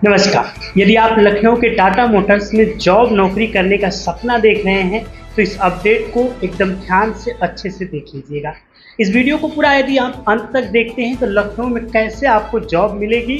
नमस्कार। यदि आप लखनऊ के टाटा मोटर्स में जॉब नौकरी करने का सपना देख रहे हैं तो इस अपडेट को एकदम ध्यान से अच्छे से देख लीजिएगा। इस वीडियो को पूरा यदि आप अंत तक देखते हैं तो लखनऊ में कैसे आपको जॉब मिलेगी,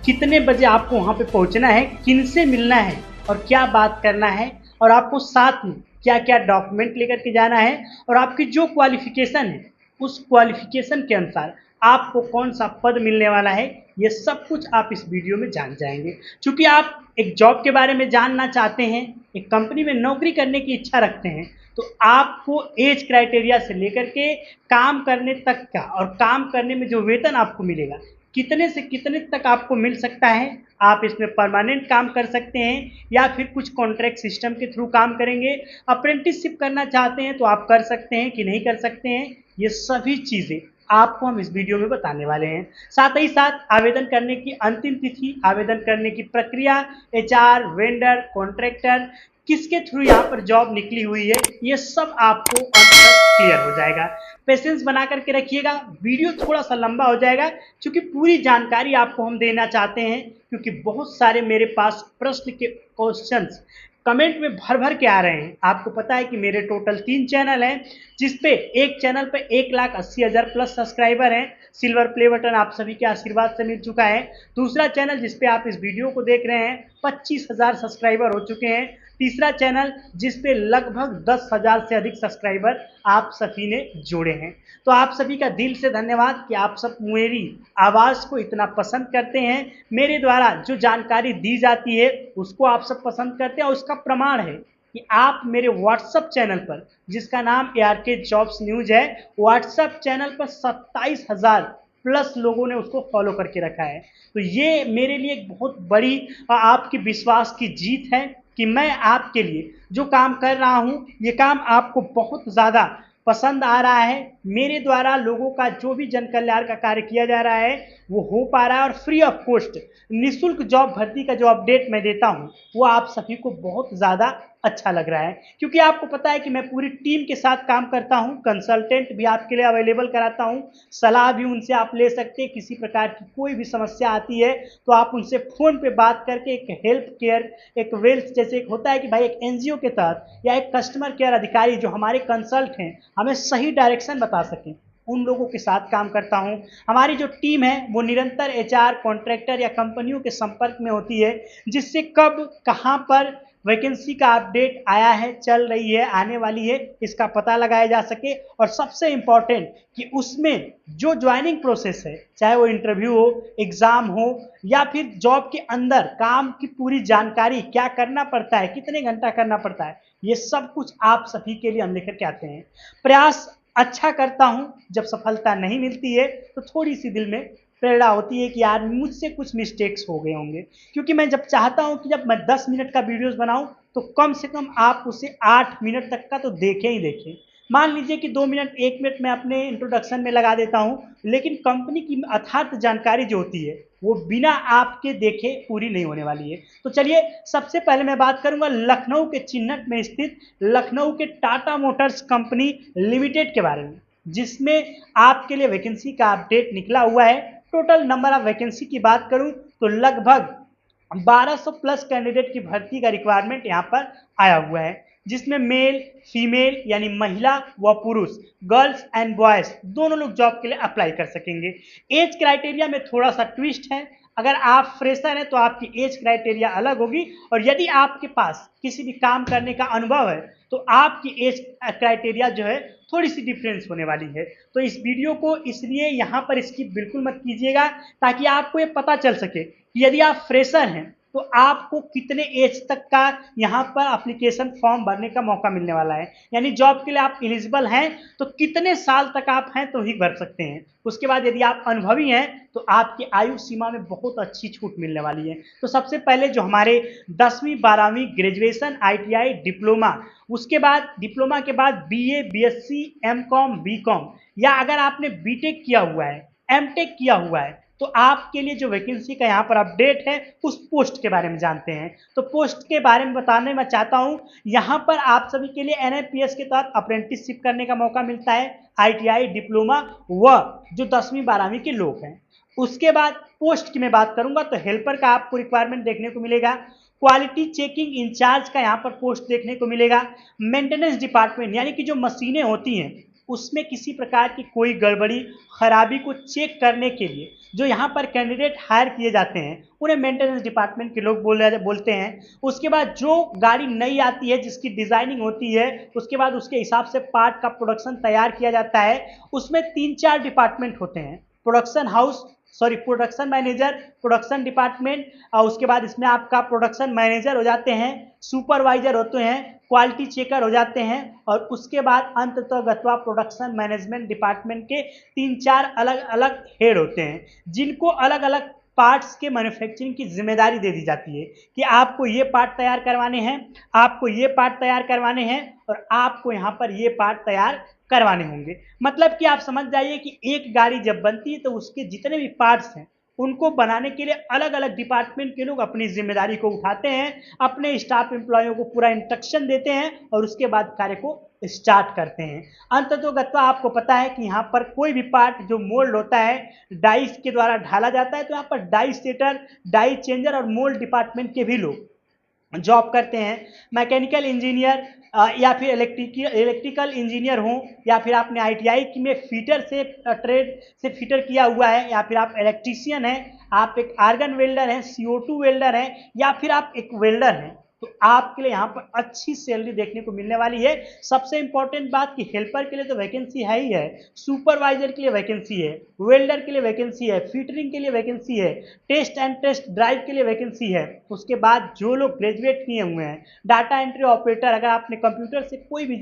कितने बजे आपको वहां पे पहुंचना है, किन से मिलना है और क्या बात करना है, और आपको साथ में क्या क्या डॉक्यूमेंट लेकर के जाना है, और आपकी जो क्वालिफिकेशन है उस क्वालिफिकेशन के अनुसार आपको कौन सा पद मिलने वाला है, ये सब कुछ आप इस वीडियो में जान जाएंगे। क्योंकि आप एक जॉब के बारे में जानना चाहते हैं, एक कंपनी में नौकरी करने की इच्छा रखते हैं, तो आपको एज क्राइटेरिया से लेकर के काम करने तक का, और काम करने में जो वेतन आपको मिलेगा कितने से कितने तक आपको मिल सकता है, आप इसमें परमानेंट काम कर सकते हैं या फिर कुछ कॉन्ट्रैक्ट सिस्टम के थ्रू काम करेंगे, अप्रेंटिसशिप करना चाहते हैं तो आप कर सकते हैं कि नहीं कर सकते हैं, ये सभी चीज़ें आपको हम इस वीडियो में बताने वाले हैं। साथ ही साथ आवेदन करने की अंतिम तिथि, आवेदन करने की प्रक्रिया, एचआर, वेंडर, कॉन्ट्रैक्टर, किसके थ्रू यहाँ पर जॉब निकली हुई है, ये सब आपको अंत तक क्लियर हो जाएगा। पेशेंस बना करके रखिएगा, वीडियो थोड़ा सा लंबा हो जाएगा क्योंकि पूरी जानकारी आपको हम देना चाहते हैं, क्योंकि बहुत सारे मेरे पास प्रश्न के क्वेश्चंस कमेंट में भर भर के आ रहे हैं। आपको पता है कि मेरे टोटल 3 चैनल हैं, जिसपे एक चैनल पे 1,80,000 प्लस सब्सक्राइबर हैं, सिल्वर प्ले बटन आप सभी के आशीर्वाद से मिल चुका है। दूसरा चैनल जिसपे आप इस वीडियो को देख रहे हैं 25,000 सब्सक्राइबर हो चुके हैं। तीसरा चैनल जिसपे लगभग 10,000 से अधिक सब्सक्राइबर आप सभी ने जोड़े हैं। तो आप सभी का दिल से धन्यवाद कि आप सब मेरी आवाज़ को इतना पसंद करते हैं, मेरे द्वारा जो जानकारी दी जाती है उसको आप सब पसंद करते हैं, और उसका प्रमाण है कि आप मेरे व्हाट्सएप चैनल पर, जिसका नाम ARK जॉब्स न्यूज है, व्हाट्सएप चैनल पर 27,000 प्लस लोगों ने उसको फॉलो करके रखा है। तो ये मेरे लिए एक बहुत बड़ी आपकी विश्वास की जीत है कि मैं आपके लिए जो काम कर रहा हूँ, ये काम आपको बहुत ज़्यादा पसंद आ रहा है। मेरे द्वारा लोगों का जो भी जन कल्याण का कार्य किया जा रहा है वो हो पा रहा है, और फ्री ऑफ कॉस्ट निःशुल्क जॉब भर्ती का जो अपडेट मैं देता हूँ वो आप सभी को बहुत ज़्यादा अच्छा लग रहा है। क्योंकि आपको पता है कि मैं पूरी टीम के साथ काम करता हूं, कंसल्टेंट भी आपके लिए अवेलेबल कराता हूं, सलाह भी उनसे आप ले सकते हैं। किसी प्रकार की कोई भी समस्या आती है तो आप उनसे फ़ोन पे बात करके एक हेल्प केयर, एक वेल्थ जैसे एक होता है कि भाई एक NGO के तहत, या एक कस्टमर केयर अधिकारी जो हमारे कंसल्ट हैं हमें सही डायरेक्शन बता सकें, उन लोगों के साथ काम करता हूं। हमारी जो टीम है वो निरंतर HR, कॉन्ट्रैक्टर या कंपनियों के संपर्क में होती है, जिससे कब कहां पर वैकेंसी का अपडेट आया है, चल रही है, आने वाली है, इसका पता लगाया जा सके। और सबसे इम्पॉर्टेंट कि उसमें जो ज्वाइनिंग प्रोसेस है, चाहे वो इंटरव्यू हो, एग्ज़ाम हो, या फिर जॉब के अंदर काम की पूरी जानकारी, क्या करना पड़ता है, कितने घंटा करना पड़ता है, ये सब कुछ आप सभी के लिए हम लेकर के आते हैं। प्रयास अच्छा करता हूं, जब सफलता नहीं मिलती है तो थोड़ी सी दिल में प्रेरणा होती है कि यार मुझसे कुछ मिस्टेक्स हो गए होंगे। क्योंकि मैं जब चाहता हूं कि जब मैं 10 मिनट का वीडियोस बनाऊं तो कम से कम आप उसे 8 मिनट तक का तो देखें ही देखें। मान लीजिए कि 2 मिनट 1 मिनट मैं अपने इंट्रोडक्शन में लगा देता हूं, लेकिन कंपनी की अथार्थ जानकारी जो होती है वो बिना आपके देखे पूरी नहीं होने वाली है। तो चलिए सबसे पहले मैं बात करूंगा लखनऊ के चिन्हट में स्थित लखनऊ के टाटा मोटर्स कंपनी लिमिटेड के बारे में, जिसमें आपके लिए वैकेंसी का अपडेट निकला हुआ है। टोटल नंबर ऑफ वैकेंसी की बात करूं तो लगभग 1200 प्लस कैंडिडेट की भर्ती का रिक्वायरमेंट यहाँ पर आया हुआ है, जिसमें मेल फीमेल यानी महिला व पुरुष, गर्ल्स एंड बॉयज दोनों लोग जॉब के लिए अप्लाई कर सकेंगे। एज क्राइटेरिया में थोड़ा सा ट्विस्ट है, अगर आप फ्रेशर हैं तो आपकी एज क्राइटेरिया अलग होगी, और यदि आपके पास किसी भी काम करने का अनुभव है तो आपकी एज क्राइटेरिया जो है थोड़ी सी डिफरेंस होने वाली है। तो इस वीडियो को इसलिए यहाँ पर स्किप बिल्कुल मत कीजिएगा, ताकि आपको ये पता चल सके कि यदि आप फ्रेशर हैं तो आपको कितने एज तक का यहाँ पर एप्लीकेशन फॉर्म भरने का मौका मिलने वाला है, यानी जॉब के लिए आप एलिजिबल हैं तो कितने साल तक आप हैं तो ही भर सकते हैं। उसके बाद यदि आप अनुभवी हैं तो आपकी आयु सीमा में बहुत अच्छी छूट मिलने वाली है। तो सबसे पहले जो हमारे 10वीं 12वीं ग्रेजुएशन, ITI, डिप्लोमा, उसके बाद डिप्लोमा के बाद BA, BSc, MCOM, BCOM, या अगर आपने BTech किया हुआ है, MTech किया हुआ है, तो आपके लिए जो वैकेंसी का यहाँ पर अपडेट है उस पोस्ट के बारे में जानते हैं। तो पोस्ट के बारे में बताने मैं चाहता हूँ, यहाँ पर आप सभी के लिए एनआईपीएस के तहत अप्रेंटिसशिप करने का मौका मिलता है, आईटीआई डिप्लोमा व जो 10वीं 12वीं के लोग हैं। उसके बाद पोस्ट की मैं बात करूंगा तो हेल्पर का आपको रिक्वायरमेंट देखने को मिलेगा, क्वालिटी चेकिंग इंचार्ज का यहाँ पर पोस्ट देखने को मिलेगा, मेंटेनेंस डिपार्टमेंट यानी कि जो मशीनें होती हैं उसमें किसी प्रकार की कोई गड़बड़ी खराबी को चेक करने के लिए जो यहाँ पर कैंडिडेट हायर किए जाते हैं उन्हें मेंटेनेंस डिपार्टमेंट के लोग बोलते हैं। उसके बाद जो गाड़ी नई आती है जिसकी डिजाइनिंग होती है, उसके बाद उसके हिसाब से पार्ट का प्रोडक्शन तैयार किया जाता है, उसमें 3-4 डिपार्टमेंट होते हैं, प्रोडक्शन मैनेजर, प्रोडक्शन डिपार्टमेंट, और उसके बाद इसमें आपका प्रोडक्शन मैनेजर हो जाते हैं, सुपरवाइजर होते हैं, क्वालिटी चेकर हो जाते हैं, और उसके बाद अंततः प्रोडक्शन मैनेजमेंट डिपार्टमेंट के 3-4 अलग अलग हेड होते हैं जिनको अलग अलग पार्ट्स के मैन्युफैक्चरिंग की जिम्मेदारी दे दी जाती है कि आपको ये पार्ट तैयार करवाने हैं, आपको ये पार्ट तैयार करवाने हैं और आपको यहाँ पर ये पार्ट तैयार करवाने होंगे। मतलब कि आप समझ जाइए कि एक गाड़ी जब बनती है तो उसके जितने भी पार्ट्स हैं उनको बनाने के लिए अलग अलग डिपार्टमेंट के लोग अपनी जिम्मेदारी को उठाते हैं, अपने स्टाफ एम्प्लॉयों को पूरा इंस्ट्रक्शन देते हैं और उसके बाद कार्य को स्टार्ट करते हैं। अंततोगत्वा आपको पता है कि यहाँ पर कोई भी पार्ट जो मोल्ड होता है डाइस के द्वारा ढाला जाता है, तो यहाँ पर डाई सेटर, डाई चेंजर और मोल्ड डिपार्टमेंट के भी लोग जॉब करते हैं। मैकेनिकल इंजीनियर या फिर इलेक्ट्रिकल इंजीनियर हों, या फिर आपने आईटीआई में फीटर से ट्रेड से फीटर किया हुआ है, या फिर आप इलेक्ट्रीशियन हैं, आप एक आर्गन वेल्डर हैं, CO2 वेल्डर हैं, या फिर आप एक वेल्डर हैं, तो आपके लिए यहाँ पर अच्छी सैलरी देखने को मिलने वाली है। सबसे इंपॉर्टेंट बात कि हेल्पर के लिए तो वैकेंसी है ही है, सुपरवाइजर के लिए वैकेंसी है, वेल्डर के लिए वैकेंसी है, फीटरिंग के लिए वैकेंसी है, टेस्ट एंड टेस्ट ड्राइव के लिए वैकेंसी है। उसके बाद जो लोग ग्रेजुएट किए हुए हैं, डाटा एंट्री ऑपरेटर, अगर आपने कंप्यूटर से कोई भी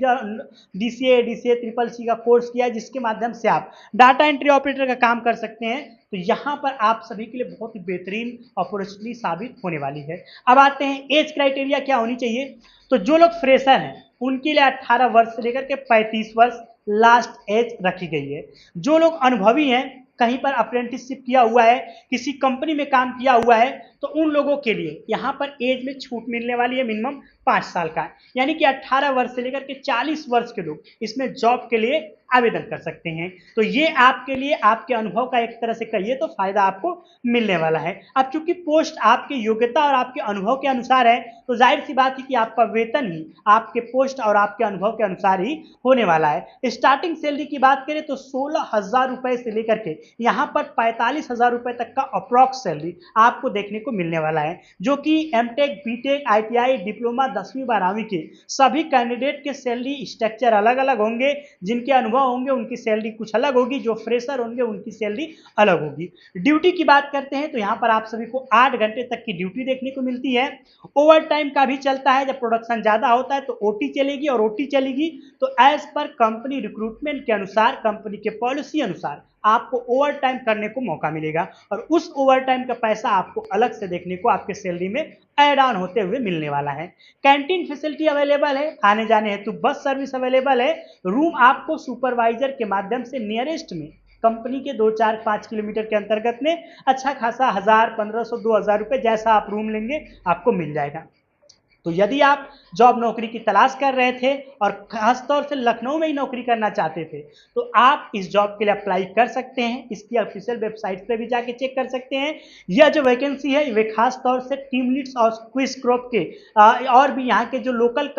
DCA ट्रिपल सी का कोर्स किया है जिसके माध्यम से आप डाटा एंट्री ऑपरेटर का काम कर सकते हैं, तो यहाँ पर आप सभी के लिए बहुत ही बेहतरीन अपॉर्चुनिटी साबित होने वाली है। अब आते हैं एज क्राइटेरिया क्या होनी चाहिए। तो जो लोग फ्रेशर हैं उनके लिए 18 वर्ष से लेकर के 35 वर्ष लास्ट एज रखी गई है। जो लोग अनुभवी हैं, कहीं पर अप्रेंटिसशिप किया हुआ है, किसी कंपनी में काम किया हुआ है, तो उन लोगों के लिए यहाँ पर एज में छूट मिलने वाली है, मिनिमम 5 साल का, यानी कि 18 वर्ष से लेकर के 40 वर्ष के लोग इसमें जॉब के लिए आवेदन कर सकते हैं। तो ये आपके लिए आपके अनुभव का एक तरह से कहिए तो फायदा आपको मिलने वाला है। अब चूंकि पोस्ट आपकी योग्यता और आपके अनुभव के अनुसार है, तो जाहिर सी बात है कि आपका वेतन ही आपके पोस्ट और आपके अनुभव के अनुसार ही होने वाला है। स्टार्टिंग सैलरी की बात करें तो 16,000 रुपए से लेकर के यहाँ पर 45,000 रुपए तक का अप्रॉक्स सैलरी आपको देखने को मिलने वाला है, जो कि एमटेक, बीटेक, आईटीआई, डिप्लोमा, 10वीं 12वीं के सभी कैंडिडेट के सैलरी स्ट्रक्चर अलग अलग होंगे। जिनके अनुभव होंगे उनकी सैलरी कुछ अलग होगी, जो फ्रेशर होंगे उनकी सैलरी अलग होगी। ड्यूटी की बात करते हैं तो यहाँ पर आप सभी को 8 घंटे तक की ड्यूटी देखने को मिलती है। ओवर टाइम का भी चलता है, जब प्रोडक्शन ज्यादा होता है तो ओटी चलेगी, और ओटी चलेगी तो एज पर कंपनी रिक्रूटमेंट के अनुसार, कंपनी के पॉलिसी अनुसार आपको ओवर टाइम करने को मौका मिलेगा, और उस ओवर टाइम का पैसा आपको अलग से देखने को आपके सैलरी में ऐड ऑन होते हुए मिलने वाला है। कैंटीन फैसिलिटी अवेलेबल है, आने जाने हेतु बस सर्विस अवेलेबल है। रूम आपको सुपरवाइजर के माध्यम से नियरेस्ट में कंपनी के 2-4-5 किलोमीटर के अंतर्गत में अच्छा खासा 1000, 1500, 2000 रुपए जैसा आप रूम लेंगे आपको मिल जाएगा। तो यदि आप जॉब नौकरी की तलाश कर रहे थे और खासतौर से लखनऊ में ही नौकरी करना चाहते थे, तो आप इस जॉब के लिए अप्लाई कर सकते हैं। इसकी ऑफिशियल वेबसाइट पे भी जाके चेक कर सकते हैं। यह जो वैकेंसी है वे खास तौर से टीम लीड्स और क्विज क्रॉप के और भी यहाँ के जो लोकल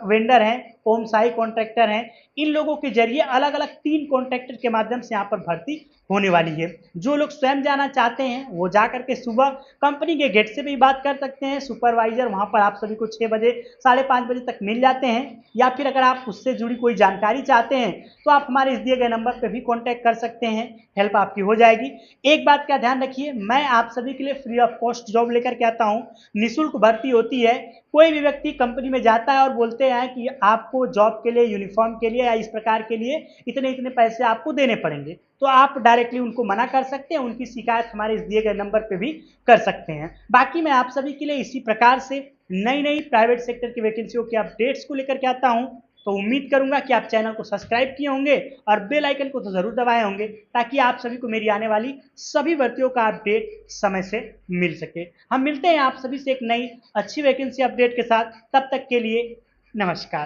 वेंडर हैं, ओम साई कॉन्ट्रैक्टर हैं, इन लोगों के जरिए अलग अलग 3 कॉन्ट्रैक्टर के माध्यम से यहाँ पर भर्ती होने वाली है। जो लोग स्वयं जाना चाहते हैं वो जा करके सुबह कंपनी के गेट से भी बात कर सकते हैं। सुपरवाइजर वहां पर आप सभी को 6 बजे 5:30 बजे तक मिल जाते हैं, या फिर अगर आप उससे जुड़ी कोई जानकारी चाहते हैं तो आप हमारे इस दिए गए नंबर पर भी कॉन्टैक्ट कर सकते हैं, हेल्प आपकी हो जाएगी। एक बात का ध्यान रखिए, मैं आप सभी के लिए फ्री ऑफ कॉस्ट जॉब लेकर के आता हूँ, निःशुल्क भर्ती होती है। कोई भी व्यक्ति कंपनी में जाता है और बोलते हैं कि आपको जॉब के लिए, यूनिफॉर्म के लिए या इस प्रकार के लिए इतने इतने पैसे आपको देने पड़ेंगे, तो आप डायरेक्टली उनको मना कर सकते हैं, उनकी शिकायत हमारे इस दिए गए नंबर पे भी कर सकते हैं। बाकी मैं आप सभी के लिए इसी प्रकार से नई नई प्राइवेट सेक्टर की वैकेंसियों के अपडेट्स को लेकर के आता हूं। तो उम्मीद करूंगा कि आप चैनल को सब्सक्राइब किए होंगे और बेल आइकन को तो जरूर दबाए होंगे, ताकि आप सभी को मेरी आने वाली सभी भर्तियों का अपडेट समय से मिल सके। हम मिलते हैं आप सभी से एक नई अच्छी वैकेंसी अपडेट के साथ। तब तक के लिए नमस्कार।